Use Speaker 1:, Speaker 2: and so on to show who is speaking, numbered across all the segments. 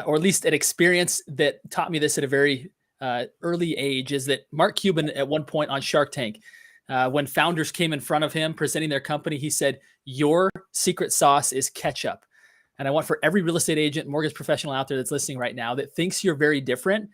Speaker 1: or at least an experience that taught me this at a very early age, is that Mark Cuban at one point on Shark Tank, when founders came in front of him presenting their company, he said, "Your secret sauce is ketchup." And I want for every real estate agent, mortgage professional out there that's listening right now that thinks you're very different,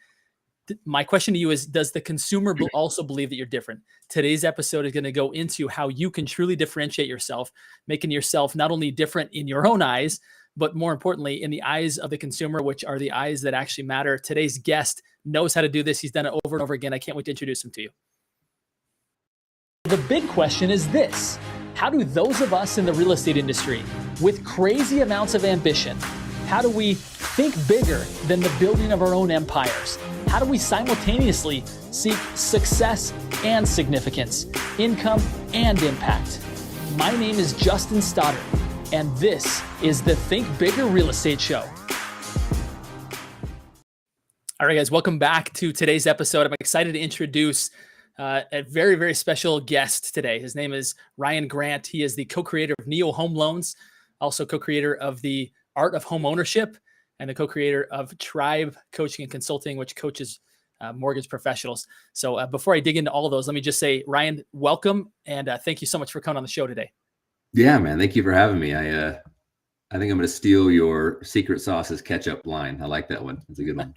Speaker 1: my question to you is, does the consumer also believe that you're different? Today's episode is going to go into how you can truly differentiate yourself, making yourself not only different in your own eyes, but more importantly, in the eyes of the consumer, which are the eyes that actually matter. Today's guest knows how to do this. He's done it over and over again. I can't wait to introduce him to you. The big question is this: how do those of us in the real estate industry with crazy amounts of ambition, how do we think bigger than the building of our own empires? How do we simultaneously seek success and significance, income and impact? My name is Justin Stoddard, and this is the Think Bigger Real Estate Show. All right, guys, welcome back to today's episode. I'm excited to introduce a very, very special guest today. His name is Ryan Grant. He is the co-creator of Neo Home Loans, also co-creator of the Art of Home Ownership, and the co-creator of Tribe Coaching and Consulting, which coaches mortgage professionals. So before I dig into all of those, let me just say, Ryan, welcome. And thank you so much for coming on the show today.
Speaker 2: Yeah, man. Thank you for having me. I think I'm going to steal your secret sauce is ketchup line. I like that one. That's a good one.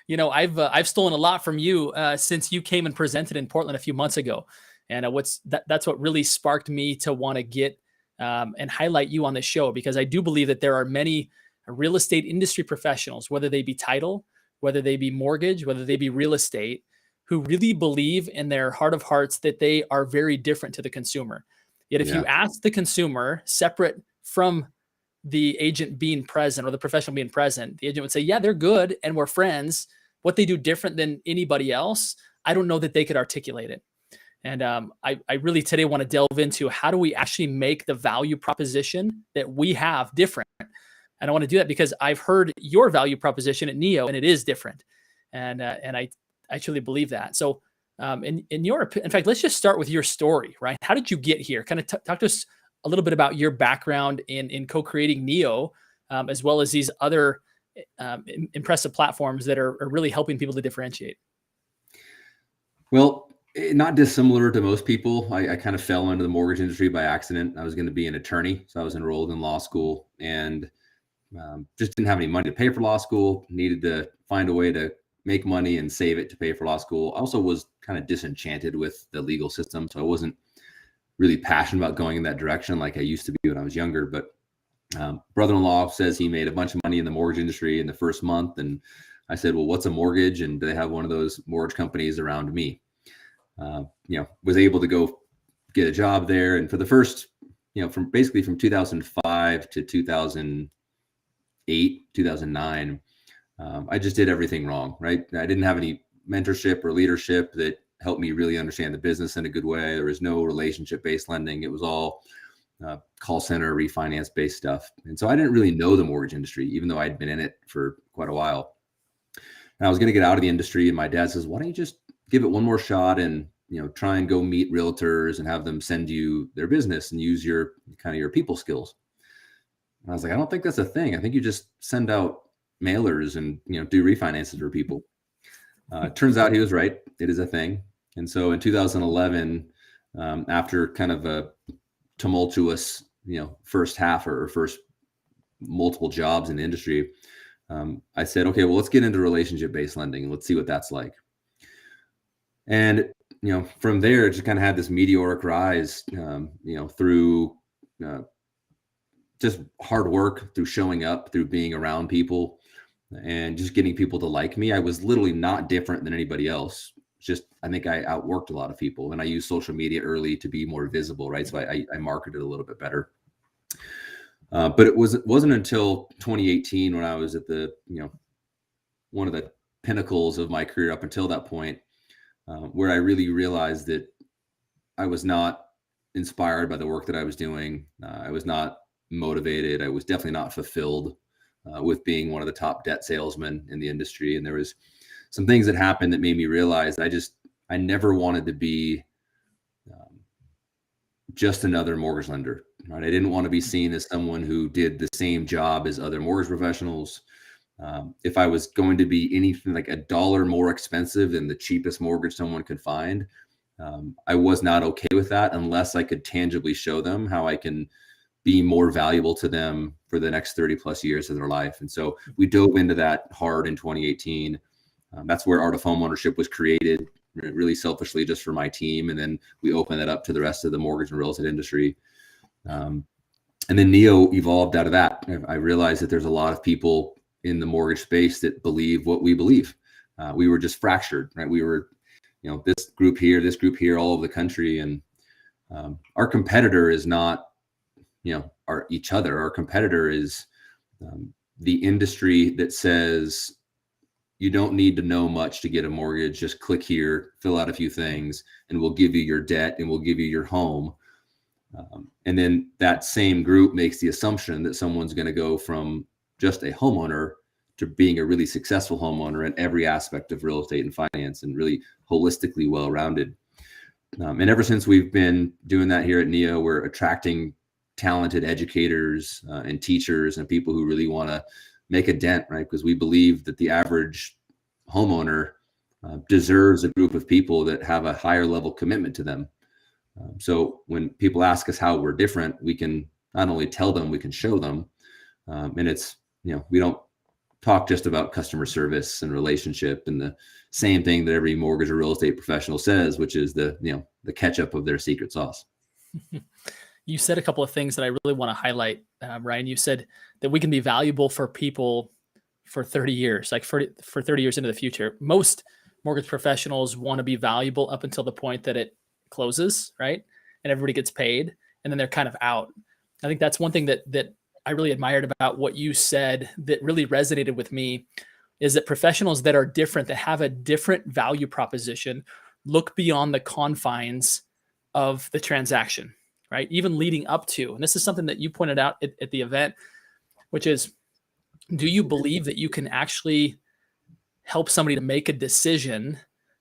Speaker 1: You know, I've stolen a lot from you since you came and presented in Portland a few months ago. And that's what really sparked me to want to get and highlight you on this show, because I do believe that there are many real estate industry professionals, whether they be title, whether they be mortgage, whether they be real estate, who really believe in their heart of hearts that they are very different to the consumer. Yet if you ask the consumer, separate from the agent being present or the professional being present, the agent would say, yeah, they're good and we're friends. What they do different than anybody else, I don't know that they could articulate it. And I really today want to delve into how do we actually make the value proposition that we have different. And I want to do that because I've heard your value proposition at Neo, and it is different. And I truly believe that. So in fact, let's just start with your story, right? How did you get here? Kind of talk to us a little bit about your background in co-creating Neo, as well as these other impressive platforms that are really helping people to differentiate.
Speaker 2: Well, not dissimilar to most people. I kind of fell into the mortgage industry by accident. I was going to be an attorney, so I was enrolled in law school and just didn't have any money to pay for law school, needed to find a way to make money and save it to pay for law school. I also was kind of disenchanted with the legal system, so I wasn't really passionate about going in that direction like I used to be when I was younger. But brother-in-law says he made a bunch of money in the mortgage industry in the first month. And I said, well, what's a mortgage? And do they have one of those mortgage companies around me? Was able to go get a job there. And for the first, from 2005 to 2008, 2009, I just did everything wrong, right? I didn't have any mentorship or leadership that helped me really understand the business in a good way. There was no relationship-based lending. It was all call center, refinance-based stuff. And so I didn't really know the mortgage industry, even though I'd been in it for quite a while. And I was going to get out of the industry. And my dad says, why don't you just give it one more shot and, try and go meet realtors and have them send you their business and use your people skills. And I was like, I don't think that's a thing. I think you just send out mailers and, do refinances for people. Turns out he was right. It is a thing. And so in 2011, after kind of a tumultuous, first half or first multiple jobs in the industry, I said, okay, well, let's get into relationship-based lending and let's see what that's like. And, from there, it just kind of had this meteoric rise, through just hard work, through showing up, through being around people and just getting people to like me. I was literally not different than anybody else. Just, I think I outworked a lot of people, and I used social media early to be more visible, right? So I marketed a little bit better. But it wasn't until 2018 when I was at the, one of the pinnacles of my career up until that point, where I really realized that I was not inspired by the work that I was doing. I was not motivated. I was definitely not fulfilled with being one of the top debt salesmen in the industry. And there was some things that happened that made me realize I never wanted to be just another mortgage lender, right? I didn't want to be seen as someone who did the same job as other mortgage professionals. If I was going to be anything like $1 more expensive than the cheapest mortgage someone could find, I was not okay with that unless I could tangibly show them how I can be more valuable to them for the next 30 plus years of their life. And so we dove into that hard in 2018. That's where Art of Homeownership was created, really selfishly just for my team. And then we opened that up to the rest of the mortgage and real estate industry. And then Neo evolved out of that. I realized that there's a lot of people in the mortgage space that believe what we believe. We were just fractured, right? We were, this group here, all over the country. And our competitor is not, each other. Our competitor is the industry that says, you don't need to know much to get a mortgage. Just click here, fill out a few things, and we'll give you your debt and we'll give you your home. And then that same group makes the assumption that someone's going to go from just a homeowner to being a really successful homeowner in every aspect of real estate and finance, and really holistically well-rounded. And ever since we've been doing that here at Neo, we're attracting talented educators and teachers and people who really want to make a dent, right? Because we believe that the average homeowner deserves a group of people that have a higher level commitment to them. So when people ask us how we're different, we can not only tell them, we can show them. And it's, we don't talk just about customer service and relationship and the same thing that every mortgage or real estate professional says, which is the ketchup of their secret sauce.
Speaker 1: You said a couple of things that I really want to highlight, Ryan. You said that we can be valuable for people for 30 years, like for 30 years into the future. Most mortgage professionals want to be valuable up until the point that it closes, right? And everybody gets paid, and then they're kind of out. I think that's one thing that I really admired about what you said that really resonated with me, is that professionals that are different, that have a different value proposition, look beyond the confines of the transaction, right? Even leading up to, and this is something that you pointed out at the event, which is, do you believe that you can actually help somebody to make a decision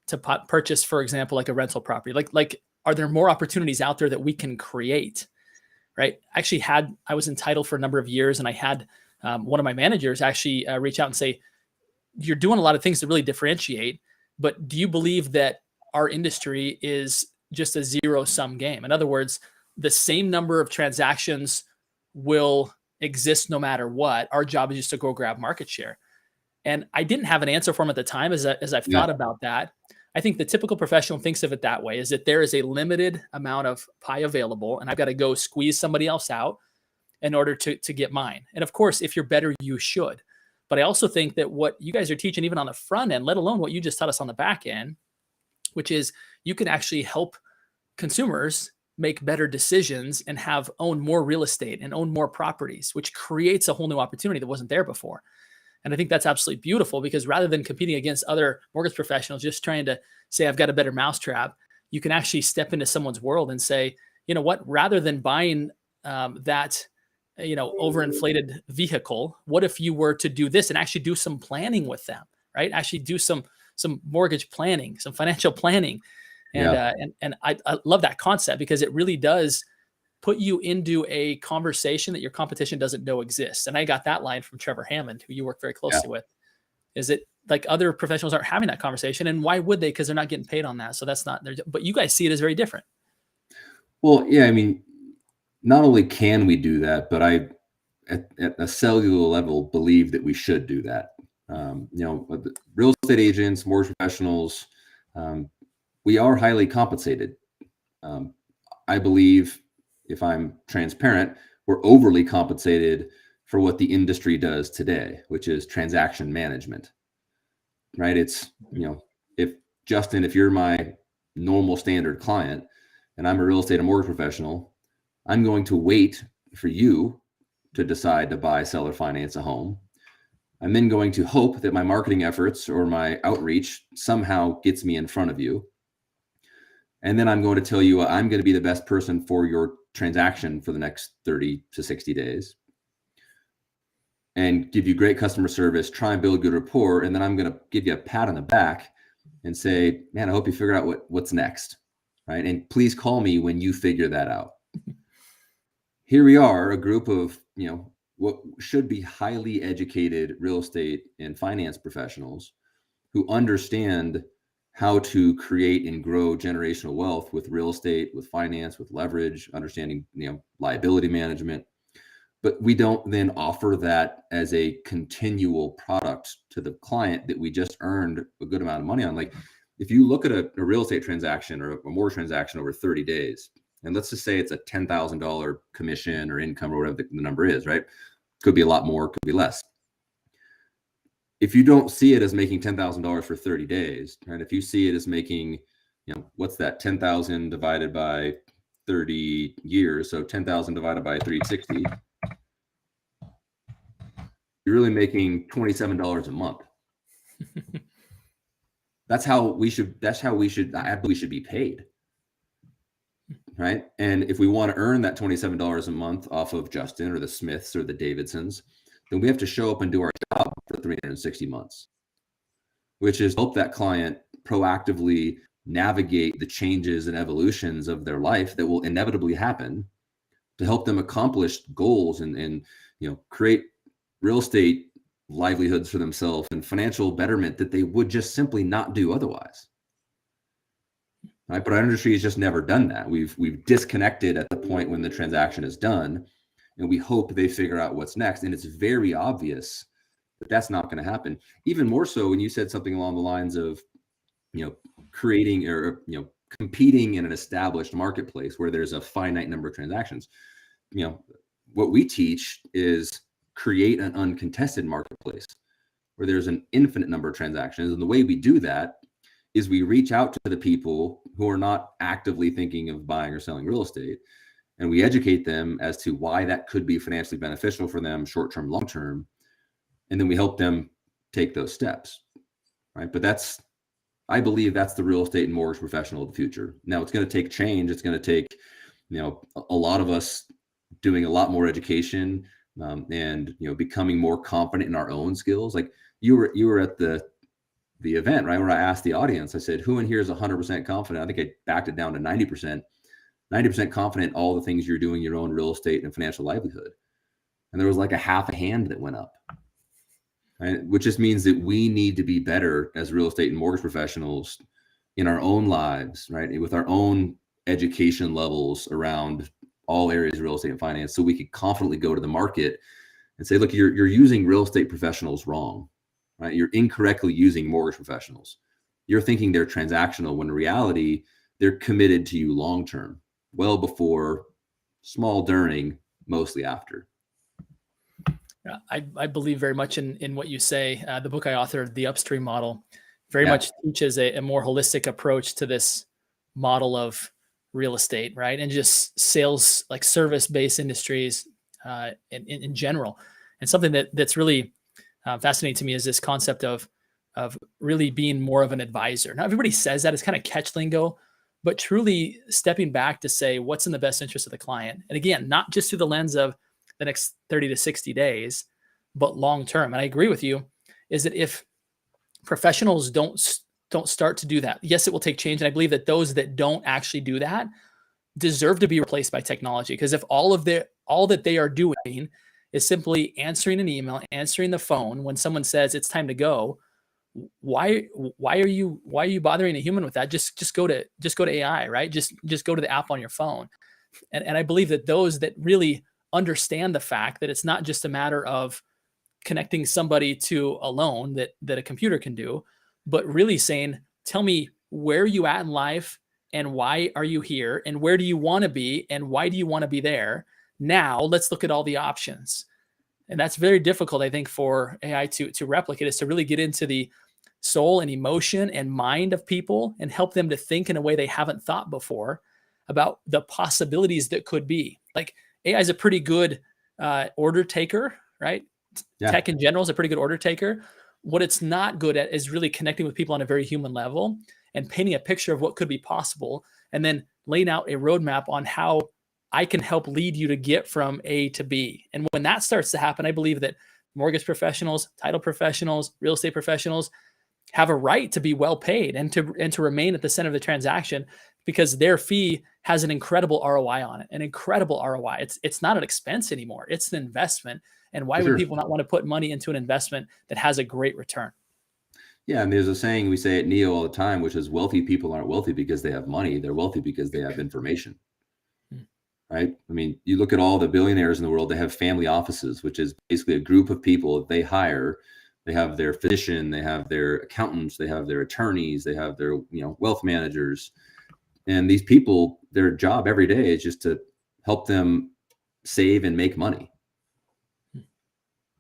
Speaker 1: to purchase, for example, like a rental property? Like, are there more opportunities out there that we can create, right? I was entitled for a number of years, and I had one of my managers actually reach out and say, you're doing a lot of things to really differentiate, but do you believe that our industry is just a zero-sum game? In other words, the same number of transactions will exist no matter what. Our job is just to go grab market share. And I didn't have an answer for him at the time. As I've thought about that, I think the typical professional thinks of it that way, is that there is a limited amount of pie available, and I've got to go squeeze somebody else out in order to get mine. And of course, if you're better, you should. But I also think that what you guys are teaching, even on the front end, let alone what you just taught us on the back end, which is you can actually help consumers make better decisions and own more real estate and own more properties, which creates a whole new opportunity that wasn't there before. And I think that's absolutely beautiful, because rather than competing against other mortgage professionals, just trying to say, I've got a better mousetrap, you can actually step into someone's world and say, you know what, rather than buying that, overinflated vehicle, what if you were to do this and actually do some planning with them, right? Actually do some mortgage planning, some financial planning. And I love that concept, because it really does put you into a conversation that your competition doesn't know exists. And I got that line from Trevor Hammond, who you work very closely with. Is it like other professionals aren't having that conversation, and why would they? Because they're not getting paid on that. So that's not but you guys see it as very different.
Speaker 2: Well, yeah, I mean, not only can we do that, but I, at a cellular level, believe that we should do that. Real estate agents, mortgage professionals, we are highly compensated. I believe, if I'm transparent, we're overly compensated for what the industry does today, which is transaction management, right? It's, if Justin, if you're my normal standard client and I'm a real estate and mortgage professional, I'm going to wait for you to decide to buy, sell, or finance a home. I'm then going to hope that my marketing efforts or my outreach somehow gets me in front of you. And then I'm going to tell you I'm going to be the best person for your transaction for the next 30 to 60 days and give you great customer service, try and build good rapport. And then I'm going to give you a pat on the back and say, man, I hope you figure out what's next, right? And please call me when you figure that out. Here we are, a group of, what should be highly educated real estate and finance professionals who understand how to create and grow generational wealth with real estate, with finance, with leverage, understanding, liability management. But we don't then offer that as a continual product to the client that we just earned a good amount of money on. Like if you look at a real estate transaction or a mortgage transaction over 30 days, and let's just say it's a $10,000 commission or income or whatever the number is, right? Could be a lot more, could be less. If you don't see it as making $10,000 for 30 days, right? If you see it as making, what's that? 10,000 divided by 30 years. So 10,000 divided by 360, you're really making $27 a month. That's how we should, I believe we should be paid. Right. And if we want to earn that $27 a month off of Justin or the Smiths or the Davidsons, then we have to show up and do our job for 360 months, which is help that client proactively navigate the changes and evolutions of their life that will inevitably happen, to help them accomplish goals and create real estate livelihoods for themselves and financial betterment that they would just simply not do otherwise. Right? But our industry has just never done that. We've disconnected at the point when the transaction is done, and we hope they figure out what's next. And it's very obvious that that's not going to happen. Even more so when you said something along the lines of, creating or competing in an established marketplace where there's a finite number of transactions. What we teach is create an uncontested marketplace where there's an infinite number of transactions, and the way we do that is we reach out to the people who are not actively thinking of buying or selling real estate, and we educate them as to why that could be financially beneficial for them, short-term, long-term, and then we help them take those steps, right? But I believe that's the real estate and mortgage professional of the future. Now it's going to take change. It's going to take, a lot of us doing a lot more education and becoming more confident in our own skills. Like you were at the event, right? Where I asked the audience, I said, who in here is 100% confident? I think I backed it down to 90% confident in all the things you're doing, your own real estate and financial livelihood. And there was like a half a hand that went up, right? Which just means that we need to be better as real estate and mortgage professionals in our own lives, right? With our own education levels around all areas of real estate and finance, so we could confidently go to the market and say, look, you're using real estate professionals wrong. Right? You're incorrectly using mortgage professionals. You're thinking they're transactional when in reality, they're committed to you long-term, well before, small during, mostly after.
Speaker 1: I believe very much in what you say. The book I authored, The Upstream Model, very much teaches a more holistic approach to this model of real estate, right? And just sales, like service-based industries in general. And something that's really fascinating to me is this concept of really being more of an advisor. Now, everybody says that, it's kind of catch lingo, but truly stepping back to say what's in the best interest of the client. And again, not just through the lens of the next 30 to 60 days, but long-term. And I agree with you, is that if professionals don't start to do that, yes, it will take change. And I believe that those that don't actually do that deserve to be replaced by technology. Because if all that they are doing is simply answering an email, answering the phone when someone says it's time to go, why are you bothering a human with that? Just go to AI, right? Just go to the app on your phone. And I believe that those that really understand the fact that it's not just a matter of connecting somebody to a loan that a computer can do, but really saying, tell me where are you at in life and why are you here and where do you want to be and why do you want to be there? Now let's look at all the options. And that's very difficult, I think, for AI to replicate, is to really get into the soul and emotion and mind of people and help them to think in a way they haven't thought before about the possibilities that could be. Like AI is a pretty good order taker, right? Yeah. Tech in general is a pretty good order taker. What it's not good at is really connecting with people on a very human level and painting a picture of what could be possible, and then laying out a roadmap on how I can help lead you to get from A to B. And when that starts to happen, I believe that mortgage professionals, title professionals, real estate professionals have a right to be well paid and to remain at the center of the transaction, because their fee has an incredible ROI on it, an incredible ROI. It's not an expense anymore. It's an investment. And why
Speaker 2: For
Speaker 1: would
Speaker 2: sure.
Speaker 1: people not want to put money into an investment that has a great return?
Speaker 2: Yeah, and there's a saying we say at Neo all the time, which is wealthy people aren't wealthy because they have money. They're wealthy because they have information,
Speaker 1: Hmm.
Speaker 2: right? I mean, you look at all the billionaires in the world, they have family offices, which is basically a group of people that they hire. They have their physician, they have their accountants, they have their attorneys, they have their, wealth managers. And these people, their job every day is just to help them save and make money.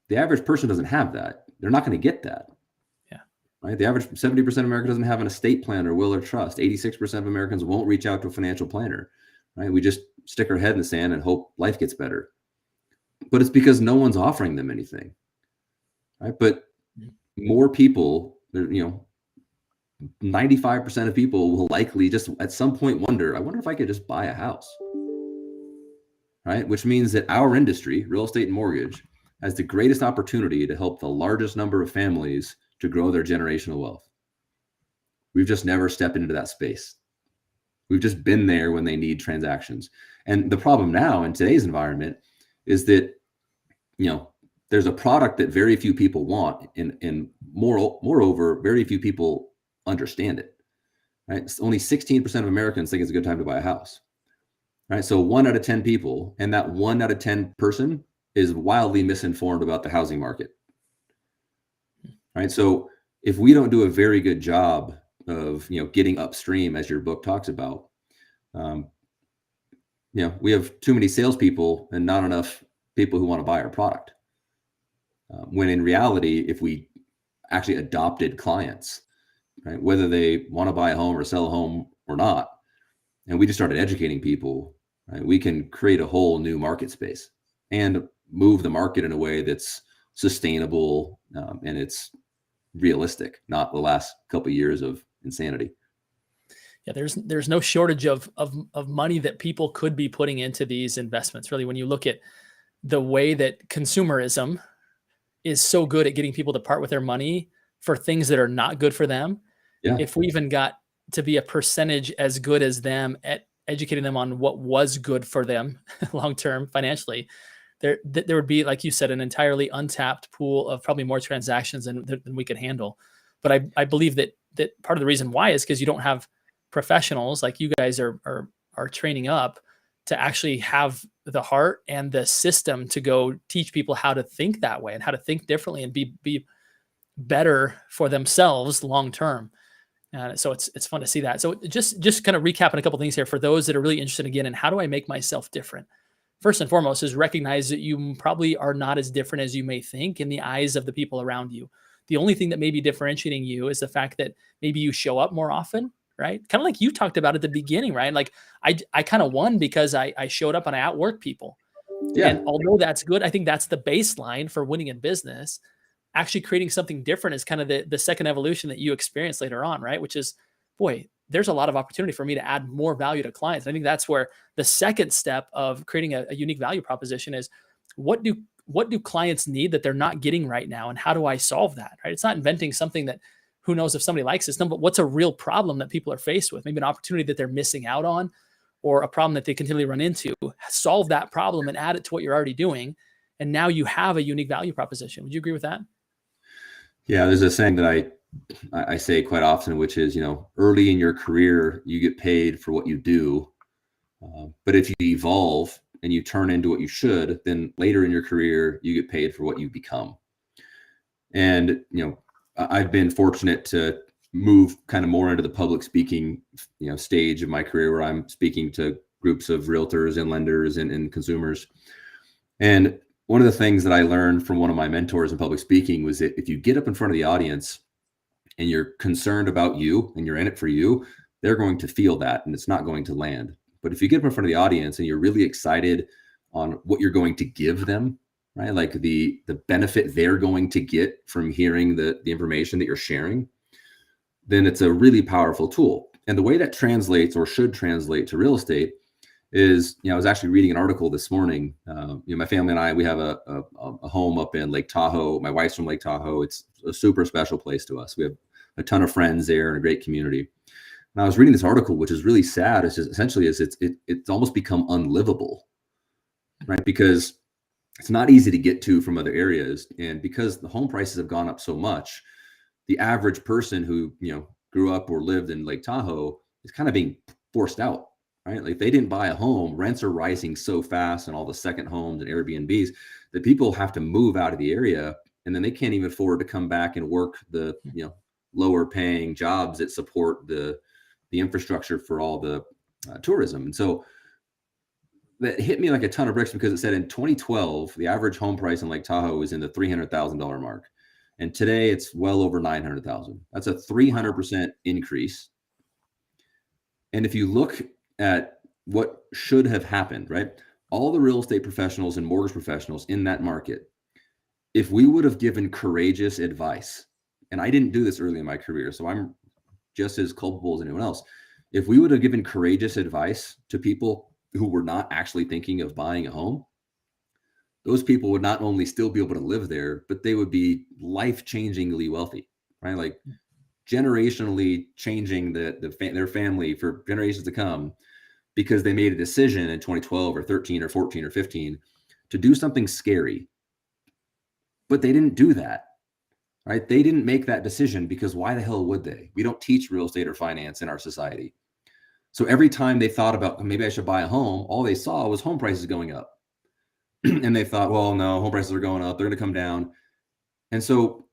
Speaker 2: The average person doesn't have that. They're not going to get that.
Speaker 1: Yeah.
Speaker 2: Right? The average 70% of America doesn't have an estate plan or will or trust. 86% of Americans won't reach out to a financial planner. Right? We just stick our head in the sand and hope life gets better. But it's because no one's offering them anything. Right? But more people, 95% of people will likely just at some point wonder, I wonder if I could just buy a house. Right? Which means that our industry, real estate and mortgage, has the greatest opportunity to help the largest number of families to grow their generational wealth. We've just never stepped into that space. We've just been there when they need transactions. And the problem now in today's environment is that, there's a product that very few people want, and moreover, very few people understand it. Right? Only 16% of Americans think it's a good time to buy a house. Right? So 1 out of 10 people, and that 1 out of 10 person is wildly misinformed about the housing market. Right? So if we don't do a very good job of, getting upstream, as your book talks about, we have too many salespeople and not enough people who want to buy our product. When in reality, if we actually adopted clients, right, whether they want to buy a home or sell a home or not, and we just started educating people, right, we can create a whole new market space and move the market in a way that's sustainable, and it's realistic, not the last couple of years of insanity.
Speaker 1: Yeah, there's no shortage of money that people could be putting into these investments. Really, when you look at the way that consumerism is so good at getting people to part with their money for things that are not good for them.
Speaker 2: Yeah.
Speaker 1: If we even got to be a percentage as good as them at educating them on what was good for them long term financially, there would be, like you said, an entirely untapped pool of probably more transactions than we could handle. But I believe that part of the reason why is because you don't have professionals like you guys are training up to actually have the heart and the system to go teach people how to think that way and how to think differently and be better for themselves long term. So it's fun to see that. So just kind of recapping a couple things here for those that are really interested again in how do I make myself different. First and foremost is recognize that you probably are not as different as you may think in the eyes of the people around you. The only thing that may be differentiating you is the fact that maybe you show up more often, right? Kind of like you talked about at the beginning, right? Like I kind of won because I showed up and I outworked people.
Speaker 2: Yeah.
Speaker 1: And although that's good, I think that's the baseline for winning in business. Actually creating something different is kind of the second evolution that you experience later on, right? Which is, boy, there's a lot of opportunity for me to add more value to clients. I think that's where the second step of creating a unique value proposition is what do clients need that they're not getting right now? And how do I solve that? Right. It's not inventing something that who knows if somebody likes this, no, but what's a real problem that people are faced with? Maybe an opportunity that they're missing out on or a problem that they continually run into. Solve that problem and add it to what you're already doing. And now you have a unique value proposition. Would you agree with that?
Speaker 2: Yeah, there's a saying that I say quite often, which is, early in your career, you get paid for what you do. But if you evolve and you turn into what you should, then later in your career, you get paid for what you become. And, I've been fortunate to move kind of more into the public speaking, stage of my career where I'm speaking to groups of realtors and lenders and consumers. And one of the things that I learned from one of my mentors in public speaking was that if you get up in front of the audience and you're concerned about you and you're in it for you, they're going to feel that and it's not going to land. But if you get up in front of the audience and you're really excited on what you're going to give them, right? Like the benefit they're going to get from hearing the information that you're sharing, then it's a really powerful tool. And the way that translates or should translate to real estate is, I was actually reading an article this morning. My family and I, we have a home up in Lake Tahoe. My wife's from Lake Tahoe. It's a super special place to us. We have a ton of friends there and a great community. And I was reading this article, which is really sad. It's just essentially it's almost become unlivable, right? Because it's not easy to get to from other areas. And because the home prices have gone up so much, the average person who, grew up or lived in Lake Tahoe is kind of being forced out, right? Like, if they didn't buy a home, rents are rising so fast, and all the second homes and Airbnbs, that people have to move out of the area, and then they can't even afford to come back and work the, lower paying jobs that support the infrastructure for all the tourism. And so that hit me like a ton of bricks, because it said in 2012, the average home price in Lake Tahoe was in the $300,000 mark. And today it's well over 900,000. That's a 300% increase. And if you look at what should have happened, right? All the real estate professionals and mortgage professionals in that market, if we would have given courageous advice, and I didn't do this early in my career, so I'm just as culpable as anyone else. If we would have given courageous advice to people who were not actually thinking of buying a home, those people would not only still be able to live there, but they would be life-changingly wealthy, right? Like, generationally changing their family for generations to come, because they made a decision in 2012 or 13 or 14 or 15 to do something scary. But they didn't do that, right? They didn't make that decision, because why the hell would they? We don't teach real estate or finance in our society. So every time they thought about, maybe I should buy a home, all they saw was home prices going up. And they thought, well, no, home prices are going up, they're going to come down. And so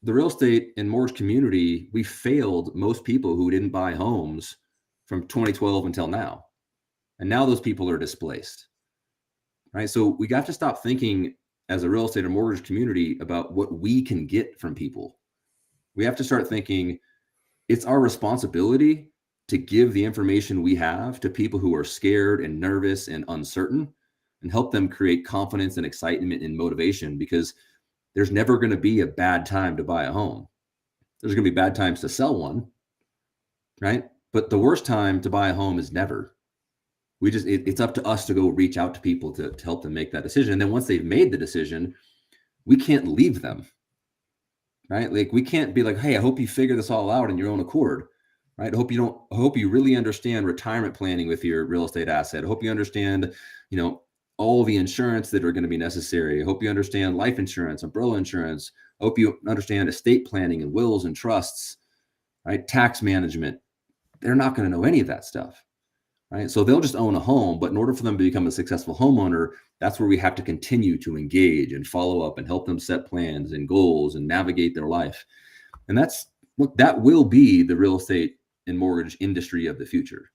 Speaker 2: the real estate and mortgage community, we failed most people who didn't buy homes from 2012 until now. And now those people are displaced, right? So we got to stop thinking as a real estate or mortgage community about what we can get from people. We have to start thinking it's our responsibility to give the information we have to people who are scared and nervous and uncertain, and help them create confidence and excitement and motivation, because there's never going to be a bad time to buy a home. There's going to be bad times to sell one, right? But the worst time to buy a home is never. It's up to us to go reach out to people to help them make that decision. And then once they've made the decision, we can't leave them, right? Like, we can't be like, hey, I hope you figure this all out in your own accord, right? I hope you really understand retirement planning with your real estate asset. I hope you understand, all the insurance that are going to be necessary. I hope you understand life insurance, umbrella insurance. I hope you understand estate planning and wills and trusts, right? Tax management. They're not going to know any of that stuff, right? So they'll just own a home, but in order for them to become a successful homeowner, that's where we have to continue to engage and follow up and help them set plans and goals and navigate their life. And that will be the real estate and mortgage industry of the future.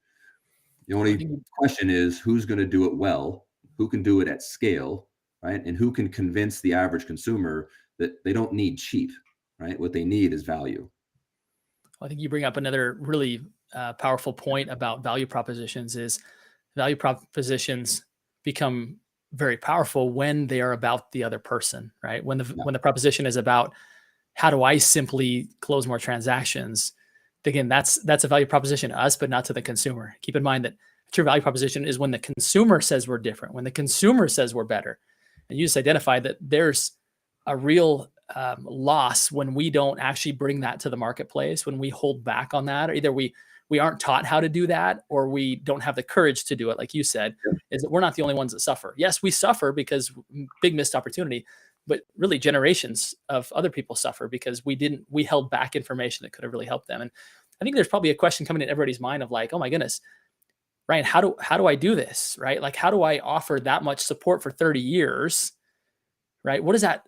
Speaker 2: The only question is, who's going to do it well? Who can do it at scale, right? And who can convince the average consumer that they don't need cheap, right? What they need is value.
Speaker 1: I think you bring up another really powerful point about value propositions. Is value propositions become very powerful when they are about the other person, right? When the proposition is about, how do I simply close more transactions? Again, that's a value proposition to us, but not to the consumer. Keep in mind that true value proposition is when the consumer says we're different, when the consumer says we're better. And you just identified that there's a real loss when we don't actually bring that to the marketplace, when we hold back on that, or either we aren't taught how to do that, or we don't have the courage to do it. Like you said, is that we're not the only ones that suffer. Yes, we suffer because big missed opportunity, but really generations of other people suffer because we held back information that could have really helped them. And I think there's probably a question coming in everybody's mind of like, oh my goodness, Ryan, how do I do this, right? Like, how do I offer that much support for 30 years, right? What is that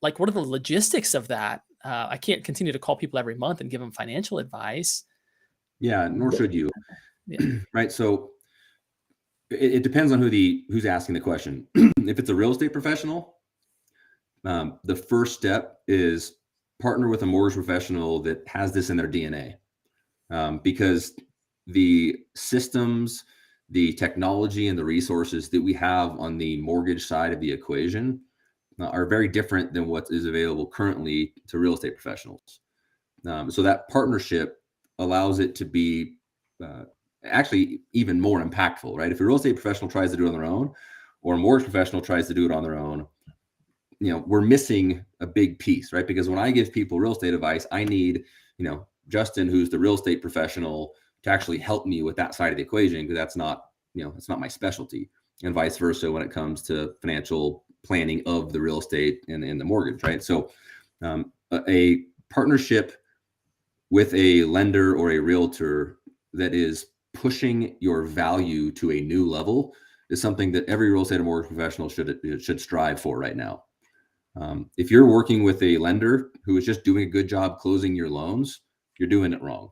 Speaker 1: like? What are the logistics of that? I can't continue to call people every month and give them financial advice.
Speaker 2: Yeah, nor should you.
Speaker 1: Yeah.
Speaker 2: Right. So it depends on who's asking the question. If it's a real estate professional, the first step is partner with a mortgage professional that has this in their DNA, because the systems, the technology, and the resources that we have on the mortgage side of the equation are very different than what is available currently to real estate professionals. So that partnership allows it to be actually even more impactful, right? If a real estate professional tries to do it on their own, or a mortgage professional tries to do it on their own, we're missing a big piece, right? Because when I give people real estate advice, I need, Justin, who's the real estate professional, to actually help me with that side of the equation, because that's not my specialty, and vice versa when it comes to financial planning of the real estate and the mortgage, right? So a partnership with a lender or a realtor that is pushing your value to a new level is something that every real estate and mortgage professional should strive for right now. If you're working with a lender who is just doing a good job closing your loans, you're doing it wrong.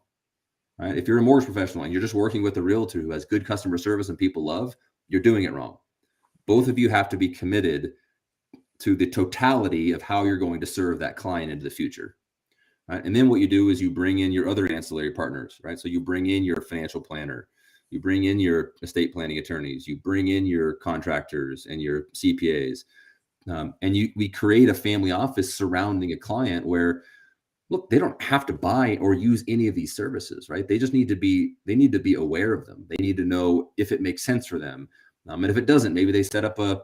Speaker 2: Right? If you're a mortgage professional and you're just working with a realtor who has good customer service and people love, you're doing it wrong. Both of you have to be committed to the totality of how you're going to serve that client into the future. Right? And then what you do is you bring in your other ancillary partners, right? So you bring in your financial planner, you bring in your estate planning attorneys, you bring in your contractors and your CPAs, and we create a family office surrounding a client where, look, they don't have to buy or use any of these services, right? They need to be aware of them. They need to know if it makes sense for them. And if it doesn't, maybe they set up a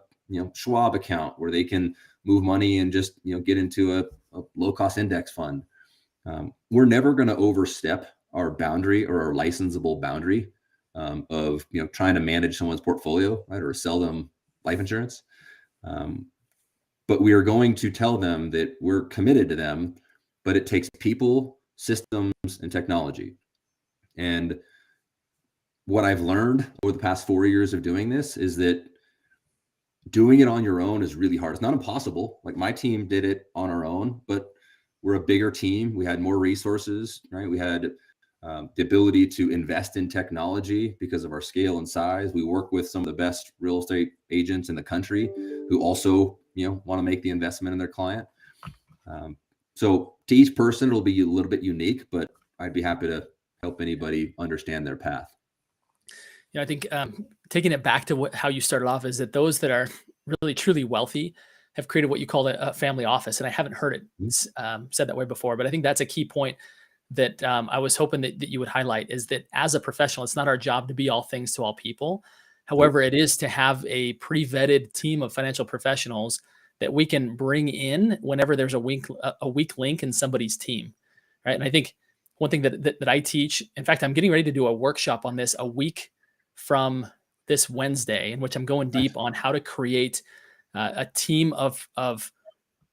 Speaker 2: Schwab account where they can move money and just get into a low-cost index fund. We're never going to overstep our boundary or our licensable boundary of trying to manage someone's portfolio, right, or sell them life insurance. But we are going to tell them that we're committed to them, but it takes people, systems, and technology. And what I've learned over the past 4 years of doing this is that doing it on your own is really hard. It's not impossible. Like my team did it on our own, but we're a bigger team. We had more resources, right? We had the ability to invest in technology because of our scale and size. We work with some of the best real estate agents in the country who also, want to make the investment in their client. So to each person, it'll be a little bit unique, but I'd be happy to help anybody understand their path.
Speaker 1: I think taking it back to how you started off is that those that are really truly wealthy have created what you call a family office. And I haven't heard it said that way before, but I think that's a key point that I was hoping that you would highlight, is that as a professional, it's not our job to be all things to all people. However, it is to have a pre-vetted team of financial professionals that we can bring in whenever there's a weak link in somebody's team, right? And I think one thing that I teach, in fact, I'm getting ready to do a workshop on this a week from this Wednesday, in which I'm going deep on how to create a team of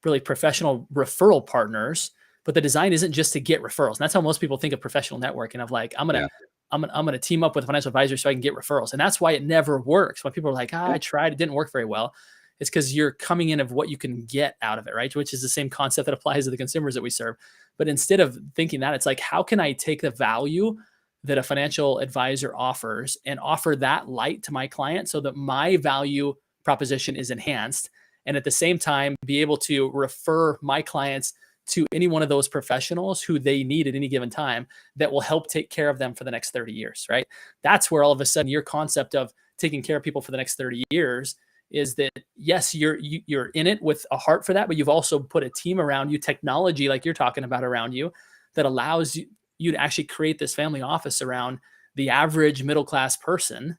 Speaker 1: really professional referral partners. But the design isn't just to get referrals. And that's how most people think of professional networking, of like, I'm gonna team up with a financial advisor so I can get referrals. And that's why it never works. When people are like, I tried, it didn't work very well. It's because you're coming in of what you can get out of it, right? Which is the same concept that applies to the consumers that we serve. But instead of thinking that, it's like, how can I take the value that a financial advisor offers and offer that light to my client so that my value proposition is enhanced, and at the same time be able to refer my clients to any one of those professionals who they need at any given time that will help take care of them for the next 30 years, right? That's where all of a sudden your concept of taking care of people for the next 30 years is that, yes, you're in it with a heart for that, but you've also put a team around you, technology like you're talking about around you, that allows you to actually create this family office around the average middle-class person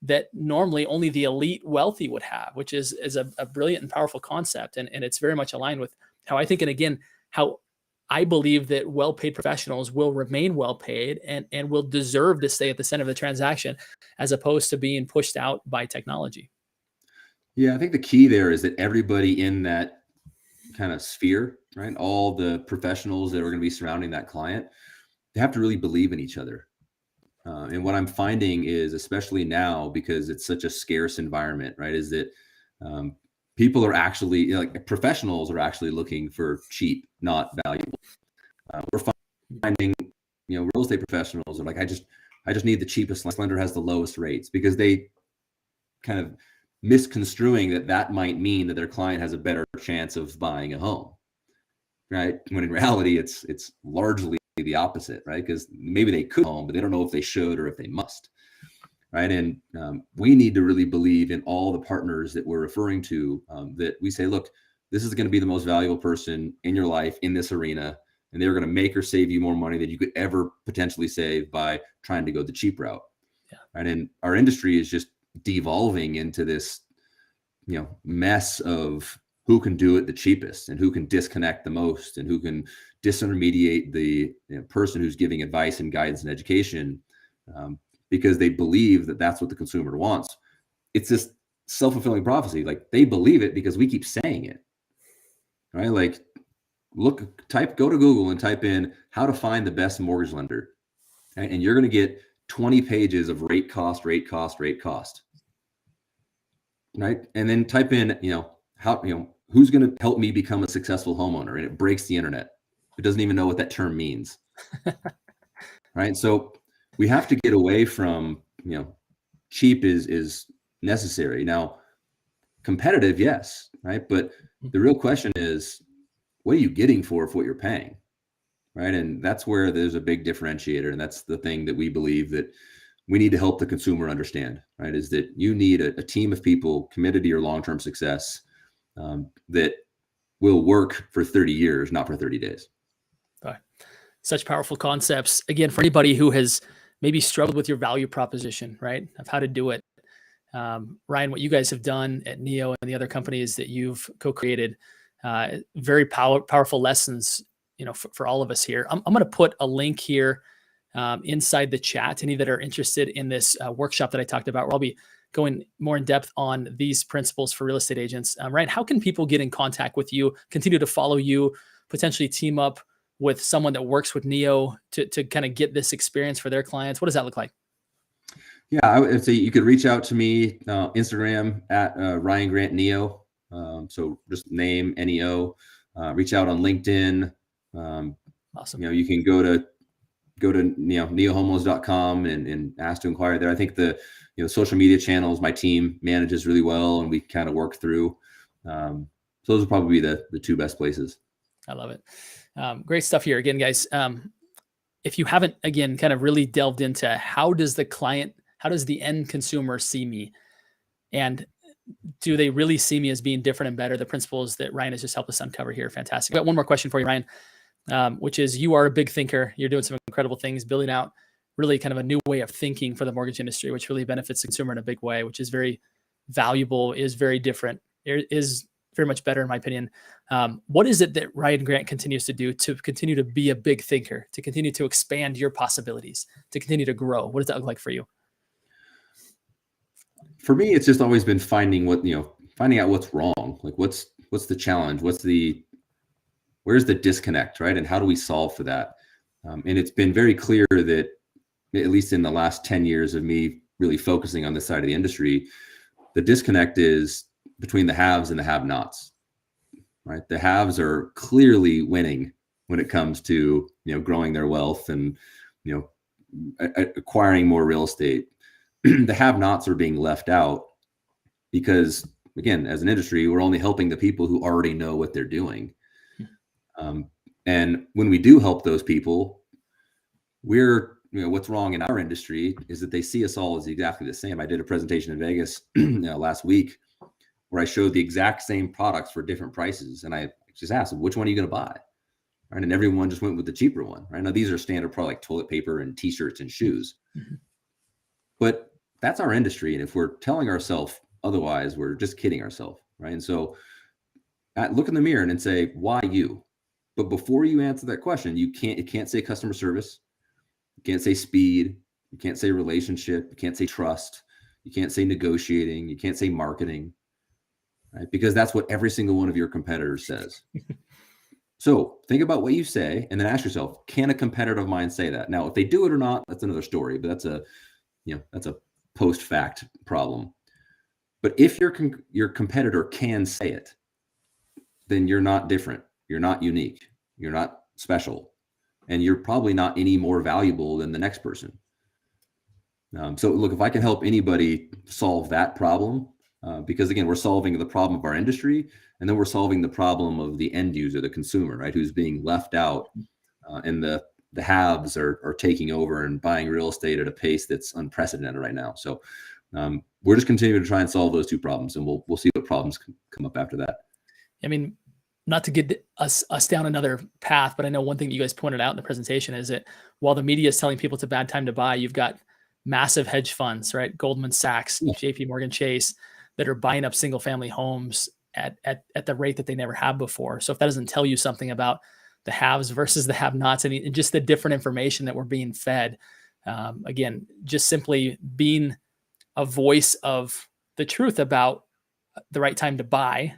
Speaker 1: that normally only the elite wealthy would have, which is a brilliant and powerful concept. And it's very much aligned with how I think, and again, how I believe that well-paid professionals will remain well-paid and will deserve to stay at the center of the transaction, as opposed to being pushed out by technology.
Speaker 2: Yeah, I think the key there is that everybody in that kind of sphere, right? All the professionals that are going to be surrounding that client, they have to really believe in each other. And what I'm finding is, especially now, because it's such a scarce environment, right, is that people are actually, like professionals are actually looking for cheap, not valuable. We're finding, real estate professionals are like, I just need the cheapest lender, has the lowest rates, because they kind of misconstruing that might mean that their client has a better chance of buying a home, right? When in reality, it's largely the opposite, right? Because maybe they could home, but they don't know if they should or if they must, right? And we need to really believe in all the partners that we're referring to, that we say, look, this is going to be the most valuable person in your life in this arena, and they're going to make or save you more money than you could ever potentially save by trying to go the cheap route. Yeah. Right? And our industry is just devolving into this, mess of who can do it the cheapest and who can disconnect the most and who can disintermediate the person who's giving advice and guidance and education, because they believe that that's what the consumer wants. It's this self-fulfilling prophecy. Like they believe it because we keep saying it, right? Like go to Google and type in how to find the best mortgage lender. Right? And you're going to get 20 pages of rate cost, rate cost, rate cost. Right. And then type in, who's going to help me become a successful homeowner? And it breaks the internet. It doesn't even know what that term means. Right. So we have to get away from, cheap is necessary. Now, competitive, yes. Right. But the real question is, what are you getting for what you're paying? Right. And that's where there's a big differentiator. And that's the thing that we believe that we need to help the consumer understand, right? Is that you need a team of people committed to your long-term success that will work for 30 years, not for 30 days.
Speaker 1: Such powerful concepts. Again, for anybody who has maybe struggled with your value proposition, right? Of how to do it. Ryan, what you guys have done at Neo and the other companies that you've co-created, very powerful lessons, for all of us here. I'm going to put a link here inside the chat. Any that are interested in this workshop that I talked about, where I'll be going more in depth on these principles for real estate agents. Ryan, how can people get in contact with you, continue to follow you, potentially team up with someone that works with Neo to kind of get this experience for their clients? What does that look like?
Speaker 2: Yeah, I would say you could reach out to me, Instagram at Ryan Grant Neo. So just name NEO. Reach out on LinkedIn.
Speaker 1: Awesome.
Speaker 2: You can go to neohomeloans.com and ask to inquire there. I think the social media channels my team manages really well, and we kind of work through. So those will probably be the two best places.
Speaker 1: I love it. Great stuff here. Again, guys, if you haven't, again, kind of really delved into how does the end consumer see me? And do they really see me as being different and better? The principles that Ryan has just helped us uncover here. Fantastic. I've got one more question for you, Ryan, which is, you are a big thinker. You're doing some incredible things, building out really kind of a new way of thinking for the mortgage industry, which really benefits the consumer in a big way, which is very valuable, is very different, is very much better in my opinion. What is it that Ryan Grant continues to do to continue to be a big thinker, to continue to expand your possibilities, to continue to grow? What does that look like for you?
Speaker 2: For me, it's just always been finding out what's wrong. Like what's the challenge? Where's the disconnect, right? And how do we solve for that? And it's been very clear that, at least in the last 10 years of me really focusing on this side of the industry, the disconnect is between the haves and the have-nots, right? The haves are clearly winning when it comes to, growing their wealth and, acquiring more real estate. The have-nots are being left out because, again, as an industry, we're only helping the people who already know what they're doing. And when we do help those people, what's wrong in our industry is that they see us all as exactly the same. I did a presentation in Vegas last week where I showed the exact same products for different prices. And I just asked them, which one are you going to buy? Right? And everyone just went with the cheaper one. Right now, these are standard products like toilet paper and t-shirts and shoes. Mm-hmm. But that's our industry. And if we're telling ourselves otherwise, we're just kidding ourselves. Right. And so look in the mirror and say, why you? But before you answer that question, you can't say customer service. You can't say speed. You can't say relationship. You can't say trust. You can't say negotiating. You can't say marketing. Right? Because that's what every single one of your competitors says. So think about what you say and then ask yourself, can a competitor of mine say that? Now, if they do it or not, that's another story, but that's a post-fact problem. But if your competitor can say it, then you're not different. You're not unique. You're not special. And you're probably not any more valuable than the next person. So look, if I can help anybody solve that problem, because again, we're solving the problem of our industry, and then we're solving the problem of the end user, the consumer, right? Who's being left out, and the haves are taking over and buying real estate at a pace that's unprecedented right now. So we're just continuing to try and solve those two problems, and we'll see what problems come up after that.
Speaker 1: I mean, not to get us down another path, but I know one thing that you guys pointed out in the presentation is that while the media is telling people it's a bad time to buy, you've got massive hedge funds, right? Goldman Sachs, JP Morgan Chase, that are buying up single family homes at the rate that they never have before. So if that doesn't tell you something about the haves versus the have-nots and just the different information that we're being fed, again, just simply being a voice of the truth about the right time to buy,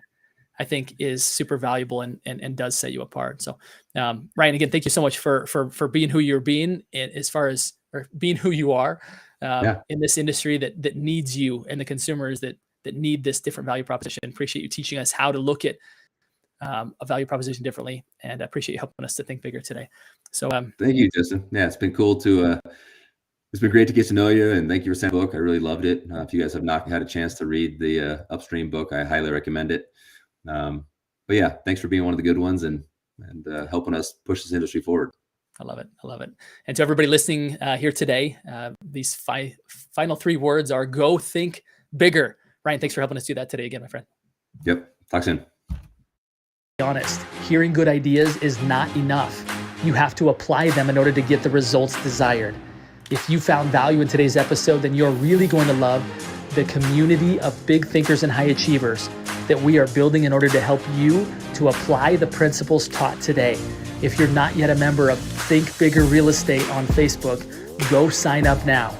Speaker 1: I think is super valuable and does set you apart. So, Ryan, again, thank you so much for being who you're being, and as far as, or being who you are
Speaker 2: Yeah.
Speaker 1: in this industry that needs you, and the consumers that need this different value proposition. Appreciate you teaching us how to look at a value proposition differently, and I appreciate you helping us to think bigger today. So,
Speaker 2: Thank you, Justin. Yeah, it's been cool to, it's been great to get to know you, and thank you for sending the book. I really loved it. If you guys have not had a chance to read the Upstream book, I highly recommend it. But yeah, thanks for being one of the good ones and helping us push this industry forward.
Speaker 1: I love it. I love it. And to everybody listening here today, these final 3 words are: go think bigger. Ryan, thanks for helping us do that today again, my friend.
Speaker 2: Yep. Talk soon.
Speaker 1: Be honest, hearing good ideas is not enough. You have to apply them in order to get the results desired. If you found value in today's episode, then you're really going to love the community of big thinkers and high achievers that we are building in order to help you to apply the principles taught today. If you're not yet a member of Think Bigger Real Estate on Facebook, go sign up now.